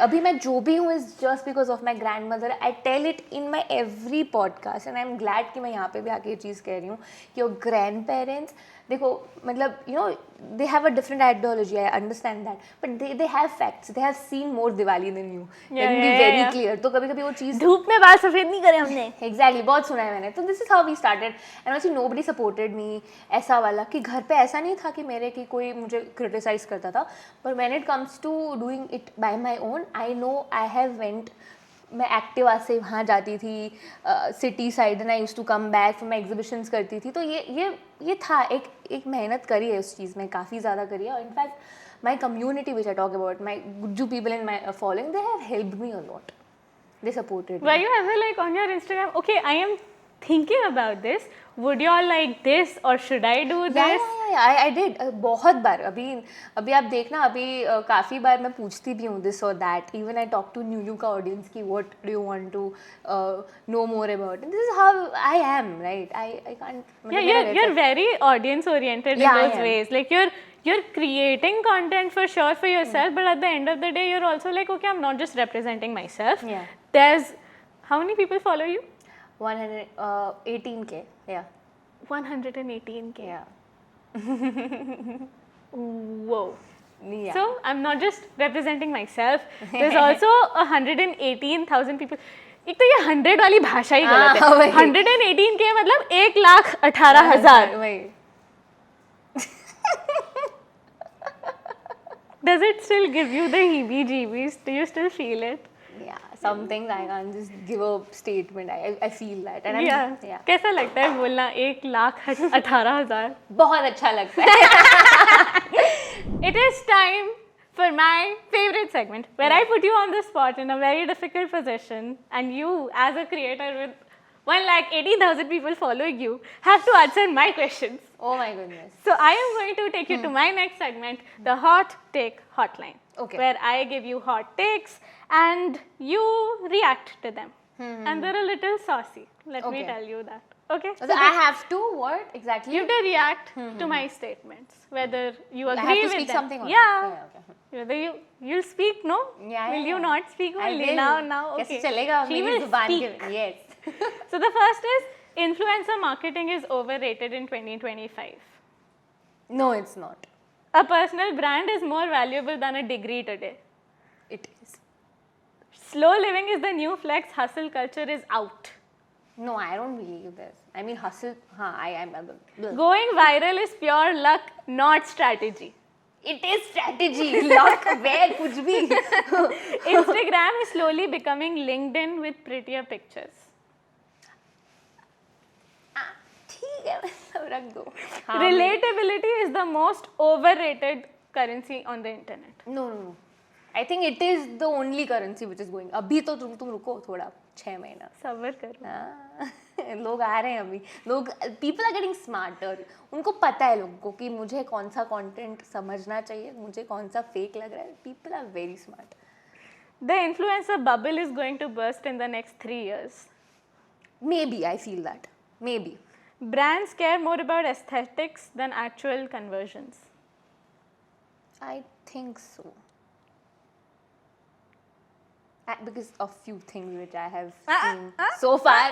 अभी मैं जो भी हूँ is just because of my grandmother. I tell it in my every podcast and I am glad कि मैं यहाँ पे भी आके ये चीज़ कह रही हूँ कि योर ग्रैंड पेरेंट्स, देखो मतलब they have a different ideology, I understand that, but they have facts, they have seen more Diwali than you. Let me be very clear. तो कभी कभी वो चीज़ धूप में बाल सफेद नहीं करे हमने. एग्जैक्टली बहुत सुना है मैंने. तो this is how we started and also nobody supported me. ऐसा वाला कि घर पे ऐसा नहीं था कि मेरे की कोई मुझे क्रिटिसाइज करता था, but when it comes to doing it by my own, I know I have went मैं एक्टिवा से वहाँ जाती थी city side and I used to come back, फिर मैं एग्जीबिशंस करती थी. तो ये था एक मेहनत करी है उस चीज़ में, काफ़ी ज़्यादा करी है. और in fact my community which I talk about, my Gujju people in my following, they have helped me a lot. They supported me. Were you ever like on your Instagram, okay, I am thinking about this, would you all like this or should I do this? Yeah, I did. बहुत बार. अभी आप देखना, अभी काफ़ी बार मैं पूछती भी हूँ this or that. Even I talk to new का audience की what do you want to know more about. And this is how I am, right? I can't. Yeah, you're very audience oriented in those ways. Like you're creating content for sure for yourself, but at the end of the day, you're also like, okay, I'm not just representing myself. Yeah. There's how many people follow you? 118K. Yeah. 118K. Yeah. Whoa. Yeah. So I'm not just representing myself. There's also 118,000 people. एक तो ये 100 वाली भाषा ही गलत है. 118K मतलब 1,18,000. वही. Does it still give you the heebie-jeebies? Do you still feel it? Yeah, some things I can't just give a statement. I feel that. And yeah. कैसा लगता है बोलना 1,18,000? बहुत अच्छा लगता है. It is time for my favorite segment, where I put you on the spot in a very difficult position, and you, as a creator with 1,80,000 people following you, have to answer my questions. Oh my goodness. So I am going to take you to my next segment, the Hot Take Hotline. Okay. Where I give you hot takes and you react to them. And they're a little saucy. Let me tell you that. Okay? So I have to what exactly? You have to react to my statements, whether you agree with them. I have to speak something on yeah. it. Okay. Whether you'll speak, no? Yeah. Will you not speak I only? will. Now, okay. कैसे चलेगा She मेरी will जुबान speak. के? Yes. So the first is, influencer marketing is overrated in 2025. No, it's not. A personal brand is more valuable than a degree today. It is. Slow living is the new flex. Hustle culture is out. No, I don't believe this. I mean, hustle. I am. Going viral is pure luck, not strategy. It is strategy. Luck, where, कुछ भी. Instagram is slowly becoming LinkedIn with prettier pictures. ठीक है, रख दो. Relatability is the most overrated currency on the internet. No. I think it is the only currency which is going. अभी तो तुम रुको थोड़ा 6 महीना. सब्र करो. लोग आ रहे हैं अभी. लोग people are getting smarter. उनको पता है लोगों को कि मुझे कौन सा content समझना चाहिए, मुझे कौन सा fake लग रहा है. People are very smart. The influencer bubble is going to burst in the next 3 years. Maybe I feel that. Maybe. Brands care more about aesthetics than actual conversions. I think so. Because of few things which I have seen so far.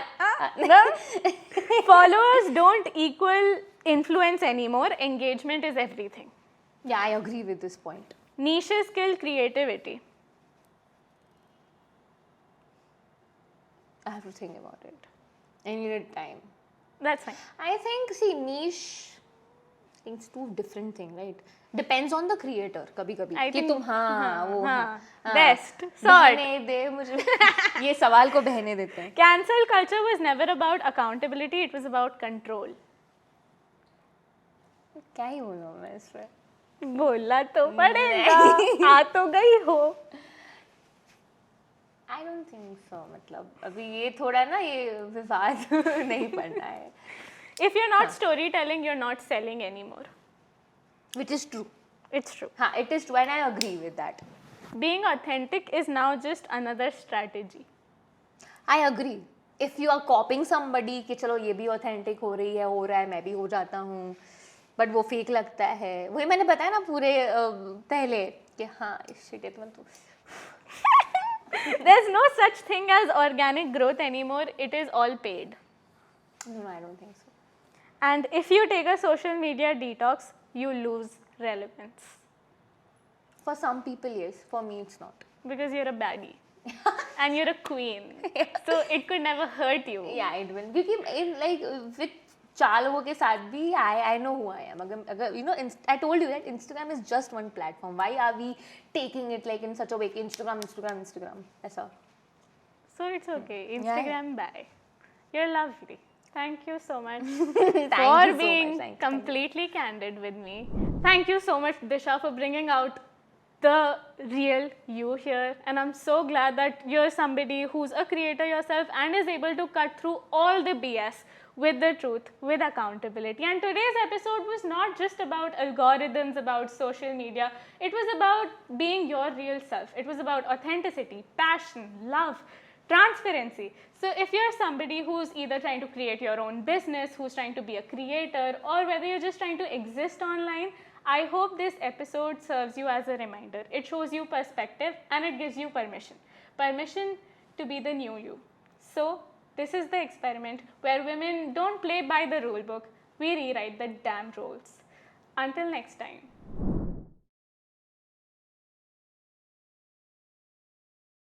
Followers don't equal influence anymore. Engagement is everything. Yeah, I agree with this point. Niches kill creativity. I have to think about it. I needed time. That's fine. I think, see, niche, it's two different things, right? Depends on the creator, कभी-कभी. I think, कि तुम वो best. Sort. बहने दे मुझे. ये सवाल को बहने देते हैं. Cancel culture was never about accountability. It was about control. क्या ही बोलूँ मैं इस पर? बोलना तो पड़ेगा. आ तो गई हो. I don't think so. मतलब अभी ये थोड़ा ना ये विवाद नहीं पड़ना है. If you're not storytelling, you're not selling anymore. Which is true. It's true. हाँ, it is true and I agree with that. Being authentic is now just another strategy. I agree. If you are copying somebody कि चलो ये भी authentic हो रही है, हो रहा है, मैं भी हो जाता हूँ, but वो fake लगता है. वही मैंने बताया ना पूरे पहले कि हाँ इस shit तो मतलब. There's no such thing as organic growth anymore. It is all paid. No, I don't think so. And if you take a social media detox, you lose relevance. For some people, yes. For me, it's not. Because you're a baddie. And you're a queen. So it could never hurt you. Yeah, it will. Because like with चार लोगों के साथ भी I know who I am. अगर you know, I told you that Instagram is just one platform. Why are we taking it like in such a way? Instagram. ऐसा. So it's okay. Yeah. Instagram, bye. You're lovely. Thank you so much Thank for you so being much. Thank you. completely candid with me. Thank you so much, Disha, for bringing out the real you here. And I'm so glad that you're somebody who's a creator yourself and is able to cut through all the BS with the truth, with accountability. And today's episode was not just about algorithms, about social media. It was about being your real self. It was about authenticity, passion, love, transparency. So if you're somebody who's either trying to create your own business, who's trying to be a creator, or whether you're just trying to exist online, I hope this episode serves you as a reminder. It shows you perspective and it gives you permission. Permission to be the new you. So this is the experiment where women don't play by the rule book. We rewrite the damn rules. Until next time.